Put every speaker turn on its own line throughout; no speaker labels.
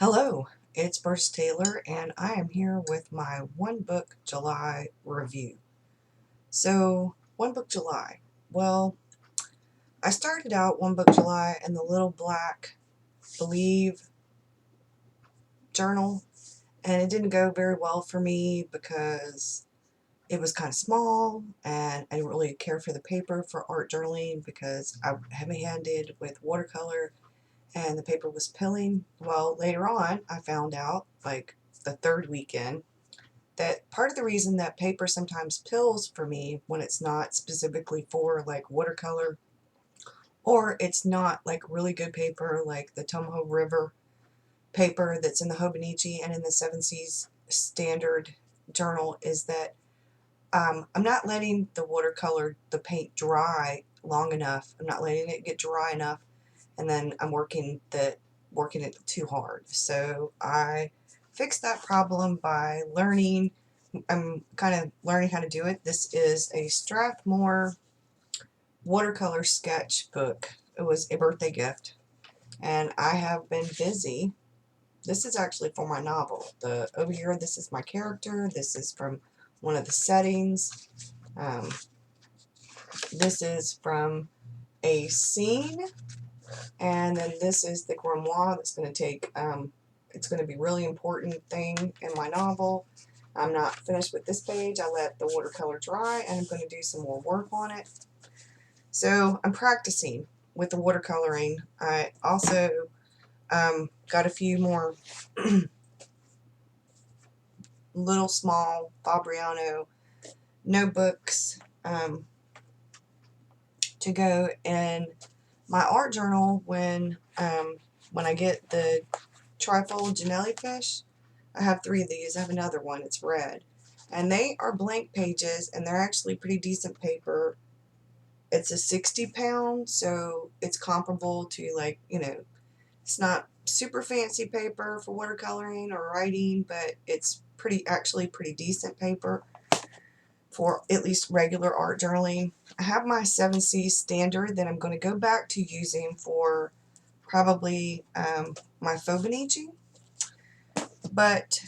Hello, it's Bruce Taylor, and I am here with my One Book July review. So, One Book July. Well, I started out One Book July in the little black Believe journal, and it didn't go very well for me because it was kind of small, and I didn't really care for the paper for art journaling because I'm heavy-handed with watercolor and the paper was pilling. Well, later on, I found out, like the third weekend, that part of the reason that paper sometimes pills for me when it's not specifically for like watercolor, or it's not like really good paper like the Tomoe River paper that's in the Hobonichi and in the Seven Seas Standard Journal, is that I'm not letting the paint dry long enough. I'm not letting it get dry enough, and then I'm working it too hard. So I fixed that problem by learning. I'm kind of learning how to do it. This is a Strathmore watercolor sketch book. It was a birthday gift, and I have been busy. This is actually for my novel. Over here, this is my character. This is from one of the settings. Um, this is from a scene, and then this is the grimoire that's going to take. It's going to be a really important thing in my novel. I'm not finished with this page. I let the watercolor dry, and I'm going to do some more work on it. So I'm practicing with the watercoloring. I also got a few more little small Fabriano notebooks to go in my art journal when I get the trifold Janelli fish. I have 3 of these. I have another one. It's red. And they are blank pages, and they're actually pretty decent paper. It's a 60 pound, so it's comparable to, like, it's not super fancy paper for watercoloring or writing, but it's actually pretty decent paper for at least regular art journaling. I have my 7C standard that I'm going to go back to using for probably my Fobonichi. But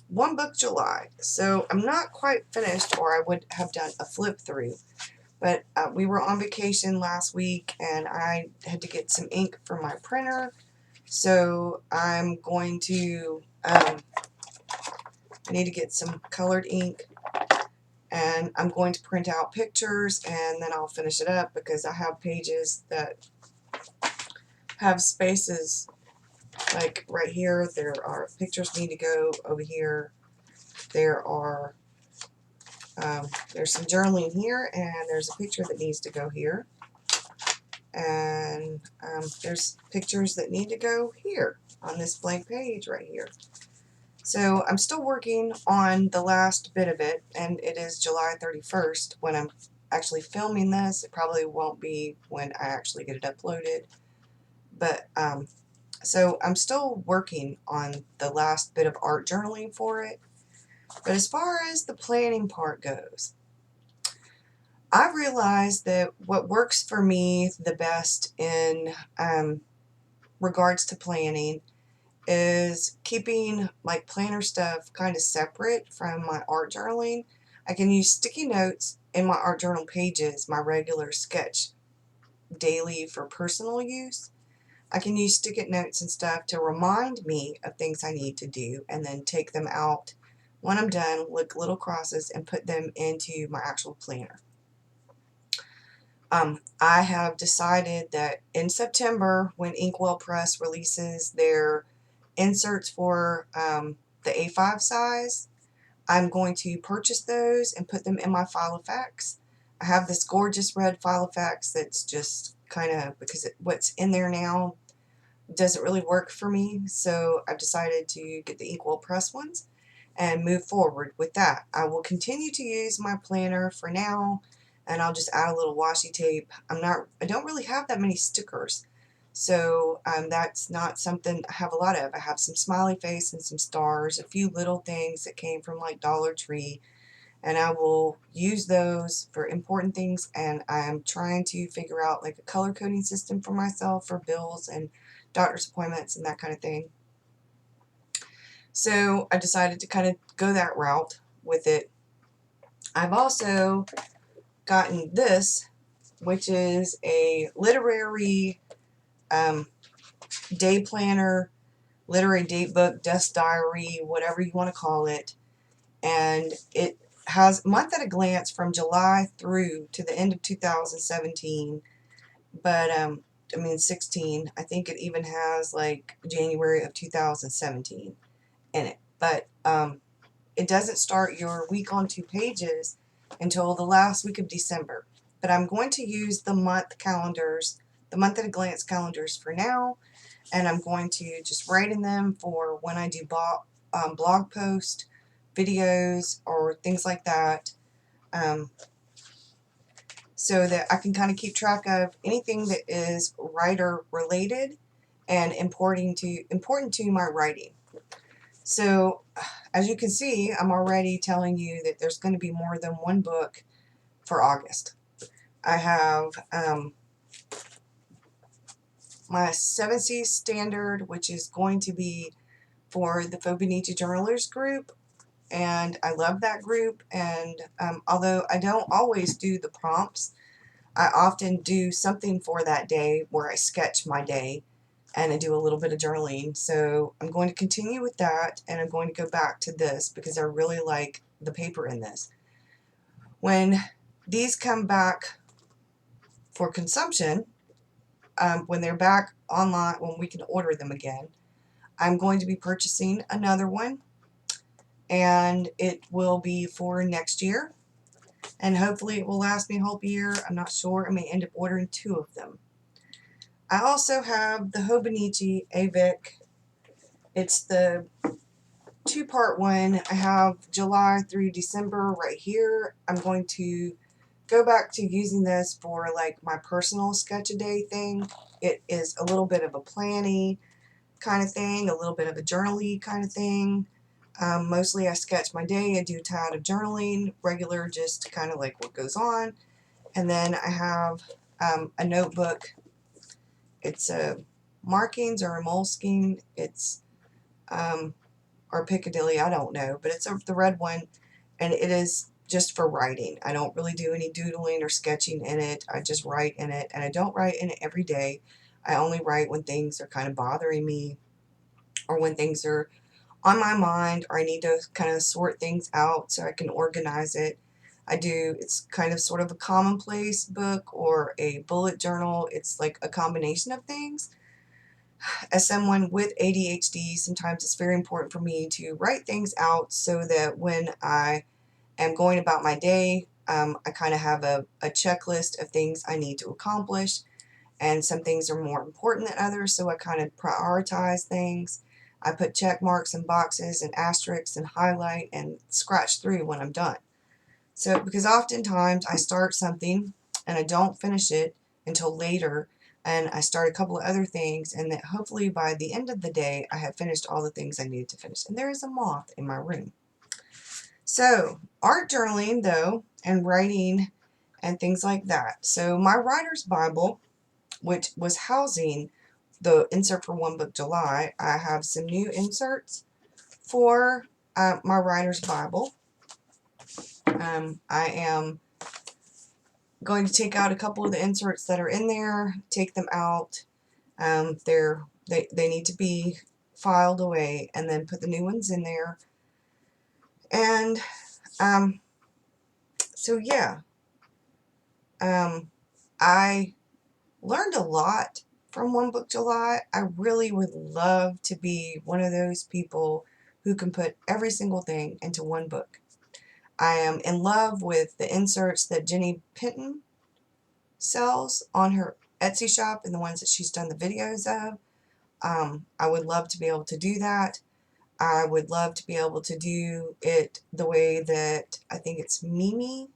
One Book July. So I'm not quite finished, or I would have done a flip through. But we were on vacation last week, and I had to get some ink for my printer. So I'm going to, I need to get some colored ink, and I'm going to print out pictures, and then I'll finish it up because I have pages that have spaces. Like right here, there are pictures need to go over here. There are there's some journaling here, and there's a picture that needs to go here, and there's pictures that need to go here on this blank page right here. So I'm still working on the last bit of it, and it is July 31st when I'm actually filming this. It probably won't be when I actually get it uploaded, but so I'm still working on the last bit of art journaling for it. But as far as the planning part goes, I realized that what works for me the best in regards to planning is keeping like planner stuff kind of separate from my art journaling. I can use sticky notes in my art journal pages, my regular sketch daily for personal use. I can use sticky notes and stuff to remind me of things I need to do, and then take them out when I'm done, lick little crosses, and put them into my actual planner. I have decided that in September, when Inkwell Press releases their inserts for the A5 size, I'm going to purchase those and put them in my Filofax. I have this gorgeous red Filofax that's just kind of, because what's in there now doesn't really work for me, so I've decided to get the Inkwell Press ones and move forward with that. I will continue to use my planner for now, and I'll just add a little washi tape. I don't really have that many stickers, so that's not something I have a lot of. I have some smiley face and some stars, a few little things that came from like Dollar Tree, and I will use those for important things. And I'm trying to figure out like a color coding system for myself for bills and doctor's appointments and that kind of thing. So I decided to kind of go that route with it. I've also gotten this, which is a literary day planner, literary date book, desk diary, whatever you want to call it. And it has month at a glance from July through to the end of 2017. But, I mean 16. I think it even has like January of 2017 in it. But it doesn't start your week on 2 pages until the last week of December. But I'm going to use the month calendars, the month at a glance calendars for now, and I'm going to just write in them for when I do blog post, videos, or things like that, so that I can kind of keep track of anything that is writer related and important to my writing. So, as you can see, I'm already telling you that there's going to be more than one book for August. I have my 7 C's standard, which is going to be for the Fauxbonite Journalers group, and I love that group. And although I don't always do the prompts, I often do something for that day where I sketch my day and I do a little bit of journaling. So I'm going to continue with that, and I'm going to go back to this because I really like the paper in this. When these come back for consumption, when they're back online, when we can order them again, I'm going to be purchasing another one, and it will be for next year, and hopefully it will last me a whole year. I'm not sure. I may end up ordering 2 of them. I also have the Hobonichi Avec. It's the 2-part one. I have July through December right here. I'm going to go back to using this for like my personal sketch a day thing. It is a little bit of a planning kind of thing, a little bit of a journaly kind of thing. Mostly I sketch my day. I do a tad of journaling, regular, just kind of like what goes on. And then I have a notebook. It's a markings or a Moleskine. It's or Piccadilly, I don't know, but it's the red one, and it is just for writing. I don't really do any doodling or sketching in it. I just write in it, and I don't write in it every day. I only write when things are kind of bothering me, or when things are on my mind, or I need to kind of sort things out so I can organize it. It's kind of sort of a commonplace book or a bullet journal. It's like a combination of things. As someone with ADHD, sometimes it's very important for me to write things out so that when I am going about my day, I kind of have a checklist of things I need to accomplish, and some things are more important than others, so I kind of prioritize things. I put check marks in boxes and asterisks and highlight and scratch through when I'm done. So, because oftentimes I start something and I don't finish it until later, and I start a couple of other things, and that hopefully by the end of the day I have finished all the things I needed to finish. And there is a moth in my room. So, art journaling though, and writing and things like that. So my writer's Bible, which was housing the insert for One Book July, I have some new inserts for my writer's Bible. I am going to take out a couple of the inserts that are in there, take them out. They need to be filed away, and then put the new ones in there. And so yeah, I learned a lot from One Book July. I really would love to be one of those people who can put every single thing into one book. I am in love with the inserts that Jenny Pinton sells on her Etsy shop and the ones that she's done the videos of. I would love to be able to do that. I would love to be able to do it the way that I think it's Mimi.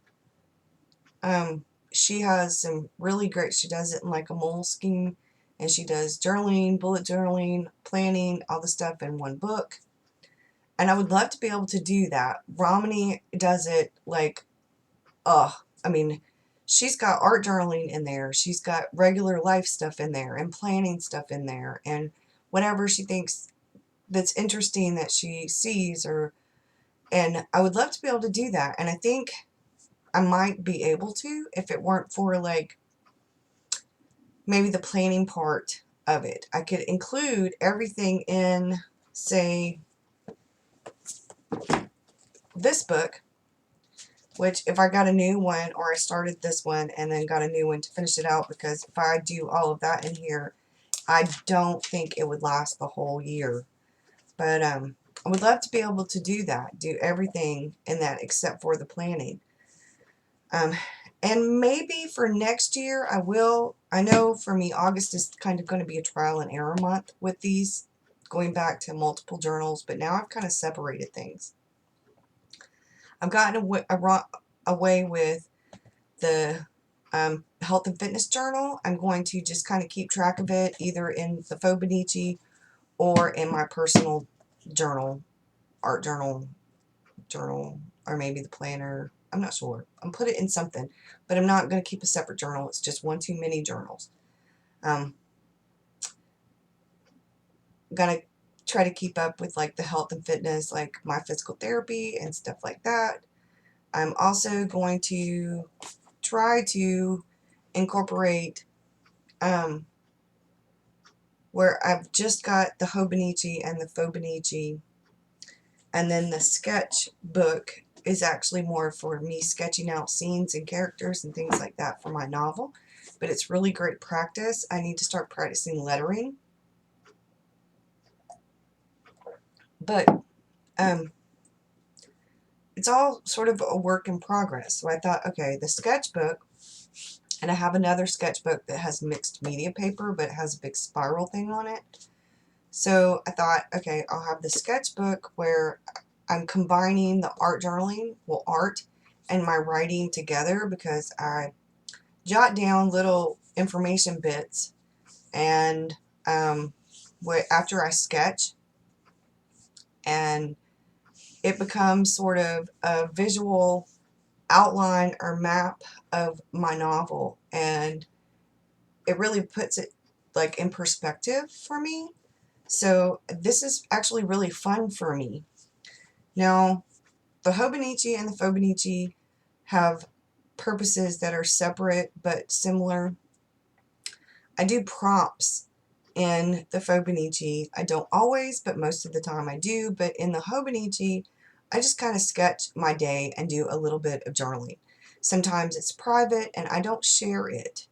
She has some really great, she does it in like a Moleskine, and she does journaling, bullet journaling, planning, all the stuff in one book. And I would love to be able to do that. Romani does it like, I mean, she's got art journaling in there. She's got regular life stuff in there and planning stuff in there and whatever she thinks that's interesting that she sees, or and I would love to be able to do that. And I think I might be able to if it weren't for like maybe the planning part of it. I could include everything in, say, this book, which if I got a new one or I started this one and then got a new one to finish it out, because if I do all of that in here, I don't think it would last the whole year. But I would love to be able to do that, do everything in that except for the planning. Um, and maybe for next year I will. I know for me August is kind of going to be a trial and error month with these, going back to multiple journals, but now I've kind of separated things. I've gotten away with the health and fitness journal. I'm going to just kind of keep track of it either in the Fauxbonichi or in my personal journal, art journal, or maybe the planner. I'm not sure. I'm put it in something, but I'm not going to keep a separate journal. It's just one too many journals. I'm going to try to keep up with like the health and fitness, like my physical therapy and stuff like that. I'm also going to try to incorporate where I've just got the Hobonichi and the Fauxbonichi, and then the sketch book is actually more for me sketching out scenes and characters and things like that for my novel. But it's really great practice. I need to start practicing lettering. But it's all sort of a work in progress. So I thought, okay, the sketchbook, and I have another sketchbook that has mixed media paper, but it has a big spiral thing on it. So I thought, okay, I'll have the sketchbook where I'm combining the art journaling, well, art and my writing together, because I jot down little information bits, and after I sketch, and it becomes sort of a visual outline or map of my novel, and it really puts it like in perspective for me. So this is actually really fun for me. Now, the Hobonichi and the Fauxbonichi have purposes that are separate but similar. I do prompts in the Fauxbonichi. I don't always, but most of the time I do. But in the Hobonichi, I just kind of sketch my day and do a little bit of journaling. Sometimes it's private and I don't share it.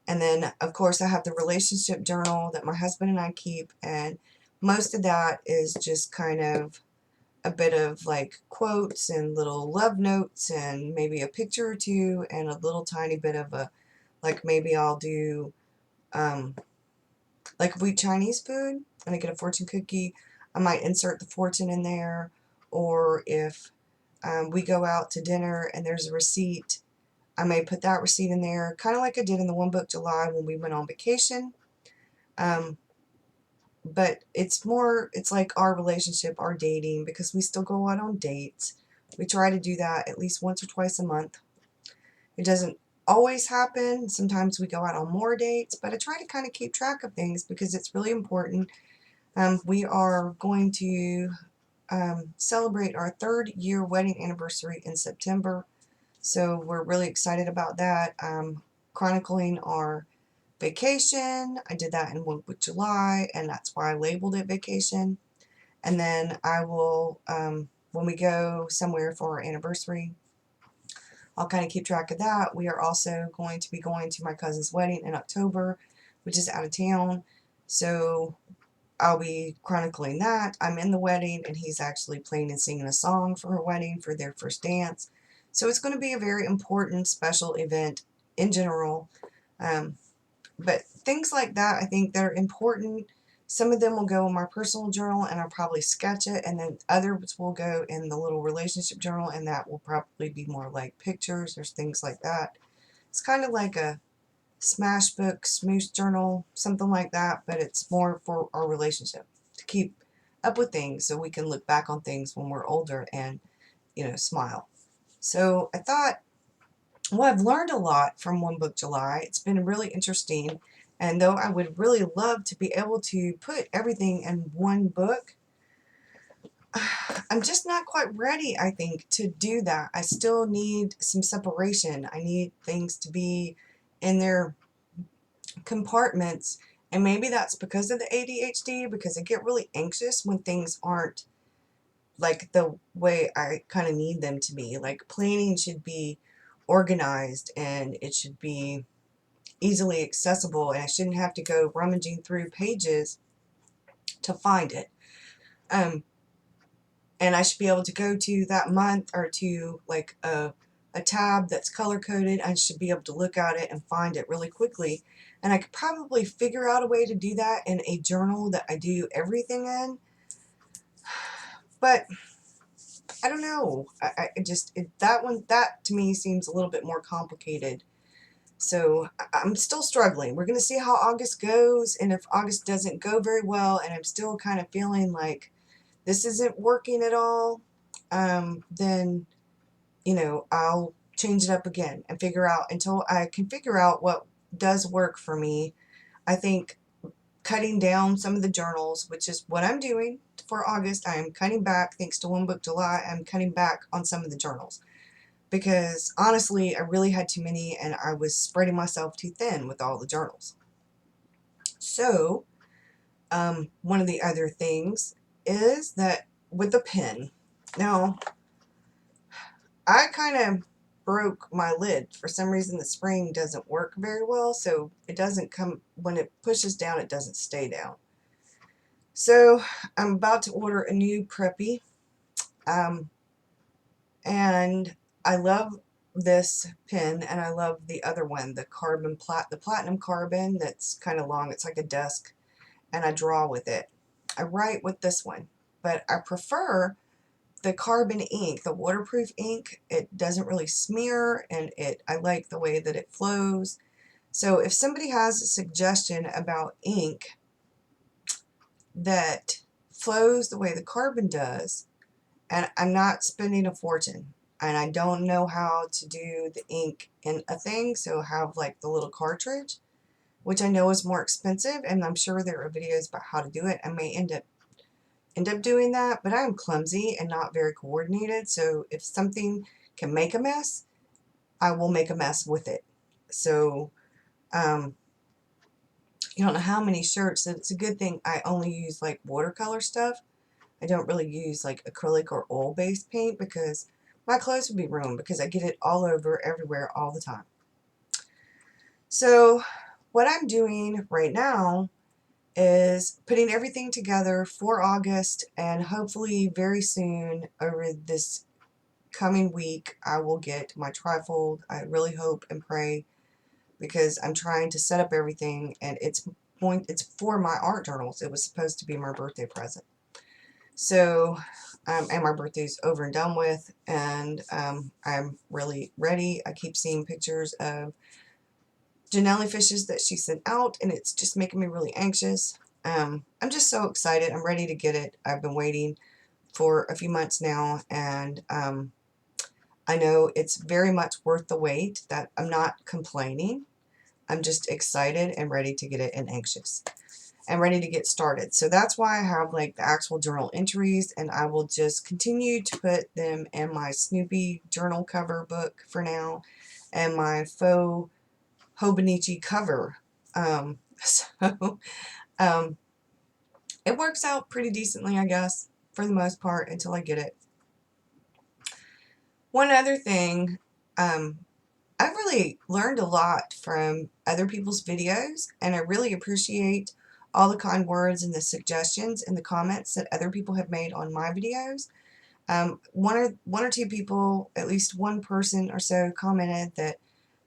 And then, of course, I have the relationship journal that my husband and I keep, and most of that is just kind of a bit of like quotes and little love notes and maybe a picture or two and a little tiny bit of a, like maybe I'll do, like if we eat Chinese food and I get a fortune cookie, I might insert the fortune in there. Or if we go out to dinner and there's a receipt, I may put that receipt in there, kind of like I did in the One Book July when we went on vacation. But it's more, it's like our relationship, our dating, because we still go out on dates. We try to do that at least once or twice a month. It doesn't always happen. Sometimes we go out on more dates, but I try to kind of keep track of things because it's really important. We are going to celebrate our 3rd year wedding anniversary in September. So we're really excited about that. Chronicling our vacation. I did that in One Book July, and that's why I labeled it vacation. And then I will, when we go somewhere for our anniversary, I'll kind of keep track of that. We are also going to be going to my cousin's wedding in October, which is out of town. So I'll be chronicling that. I'm in the wedding, and he's actually playing and singing a song for her wedding for their first dance. So it's going to be a very important, special event in general. But things like that, I think they're important. Some of them will go in my personal journal, and I'll probably sketch it, and then others will go in the little relationship journal, and that will probably be more like pictures or things like that. It's kind of like a smash book, smoosh journal, something like that, but it's more for our relationship, to keep up with things so we can look back on things when we're older and, smile. So I thought Well, I've learned a lot from One Book July. It's been really interesting. And though I would really love to be able to put everything in one book, I'm just not quite ready, I think, to do that. I still need some separation. I need things to be in their compartments. And maybe that's because of the ADHD, because I get really anxious when things aren't like the way I kind of need them to be. Like planning should be organized and it should be easily accessible, and I shouldn't have to go rummaging through pages to find it. Um, and I should be able to go to that month or to like a tab that's color coded. I should be able to look at it and find it really quickly. And I could probably figure out a way to do that in a journal that I do everything in. But I don't know. That to me seems a little bit more complicated. So I'm still struggling. We're going to see how August goes. And if August doesn't go very well and I'm still kind of feeling like this isn't working at all, then, I'll change it up again and figure out until I can figure out what does work for me. I think cutting down some of the journals, which is what I'm doing for August. I am cutting back, thanks to One Book July, I'm cutting back on some of the journals. Because honestly, I really had too many and I was spreading myself too thin with all the journals. So, one of the other things is that with the pen. Now, I kind of broke my lid. For some reason, the spring doesn't work very well, so it doesn't come, when it pushes down, it doesn't stay down. So, I'm about to order a new Preppy, and I love this pen, and I love the other one, the platinum carbon that's kind of long. It's like a desk, and I draw with it. I write with this one, but I prefer the carbon ink, the waterproof ink. It doesn't really smear, and I like the way that it flows. So if somebody has a suggestion about ink that flows the way the carbon does, and I'm not spending a fortune, and I don't know how to do the ink in a thing, so have like the little cartridge, which I know is more expensive, and I'm sure there are videos about how to do it. I may end up doing that, but I'm clumsy and not very coordinated, so if something can make a mess, I will make a mess with it. So you don't know how many shirts, so it's a good thing I only use like watercolor stuff. I don't really use like acrylic or oil-based paint because my clothes would be ruined because I get it all over everywhere all the time. So what I'm doing right now is putting everything together for August, and hopefully very soon, over this coming week, I will get my trifold. I really hope and pray, because I'm trying to set up everything, and it's for my art journals. It was supposed to be my birthday present. So, and my birthday's over and done with, and I'm really ready. I keep seeing pictures of Janelli fishes that she sent out, and it's just making me really anxious. I'm just so excited. I'm ready to get it. I've been waiting for a few months now, and I know it's very much worth the wait. That I'm not complaining. I'm just excited and ready to get it, and anxious and ready to get started. So that's why I have like the actual journal entries, and I will just continue to put them in my Snoopy journal cover book for now, and my faux Hobonichi cover. So it works out pretty decently, I guess, for the most part, until I get it. One other thing, I've really learned a lot from other people's videos, and I really appreciate all the kind words and the suggestions and the comments that other people have made on my videos. One or two people, at least one person or so, commented that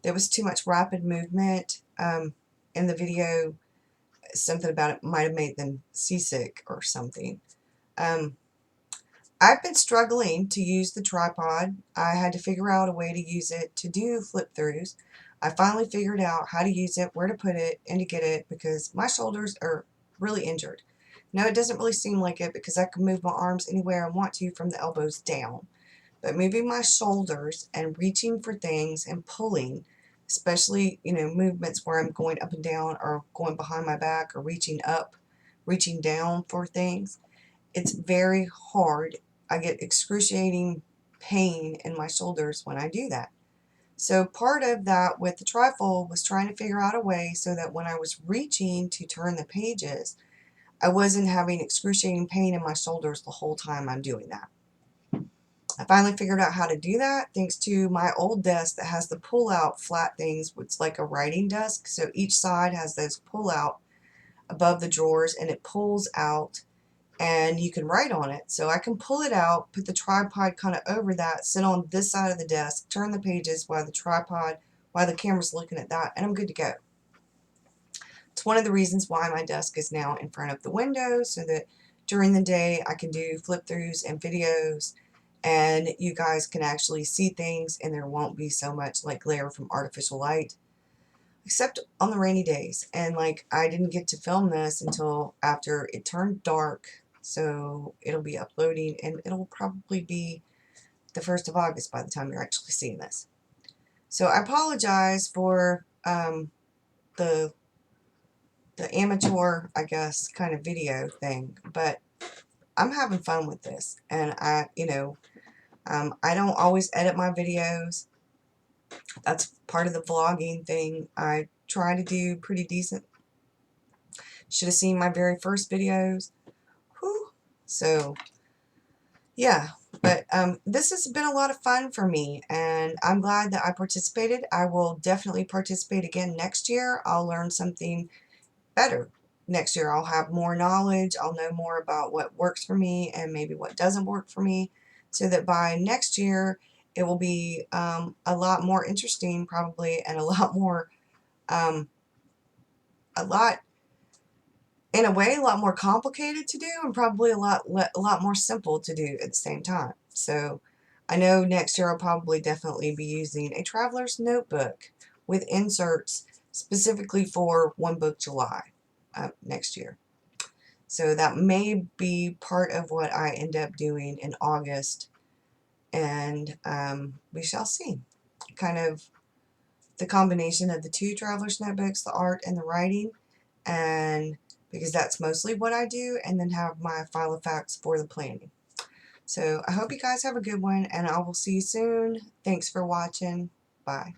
there was too much rapid movement in the video. Something about it might have made them seasick or something. I've been struggling to use the tripod. I had to figure out a way to use it to do flip throughs. I finally figured out how to use it, where to put it, and to get it, because my shoulders are really injured. No, it doesn't really seem like it, because I can move my arms anywhere I want to from the elbows down. but moving my shoulders and reaching for things and pulling, especially, movements where I'm going up and down or going behind my back or reaching up, reaching down for things, it's very hard. I get excruciating pain in my shoulders when I do that. So part of that with the trifold was trying to figure out a way so that when I was reaching to turn the pages, I wasn't having excruciating pain in my shoulders the whole time I'm doing that. I finally figured out how to do that thanks to my old desk that has the pull-out flat things. It's like a writing desk, so each side has those pull-out above the drawers, and it pulls out and you can write on it. So I can pull it out, put the tripod kind of over that, sit on this side of the desk, turn the pages while the camera's looking at that, and I'm good to go. It's one of the reasons why my desk is now in front of the window, so that during the day I can do flip throughs and videos, and you guys can actually see things, and there won't be so much like glare from artificial light, except on the rainy days. And like, I didn't get to film this until after it turned dark, so it'll be uploading, and it'll probably be the 1st of August by the time you're actually seeing this. So I apologize for the amateur, I guess, kind of video thing, but I'm having fun with this, and I don't always edit my videos. That's part of the vlogging thing. I try to do pretty decent. Should have seen my very first videos. Whew. So, yeah. But this has been a lot of fun for me, and I'm glad that I participated. I will definitely participate again next year. I'll learn something better next year. I'll have more knowledge. I'll know more about what works for me and maybe what doesn't work for me, so that by next year it will be a lot more interesting probably, and a lot more in a way a lot more complicated to do, and probably a lot more simple to do at the same time. So I know next year I'll probably definitely be using a traveler's notebook with inserts specifically for One Book July next year. So that may be part of what I end up doing in August, and we shall see. Kind of the combination of the two traveler's notebooks, the art and the writing, and because that's mostly what I do, and then have my Filofax for the planning. So I hope you guys have a good one, and I will see you soon. Thanks for watching. Bye.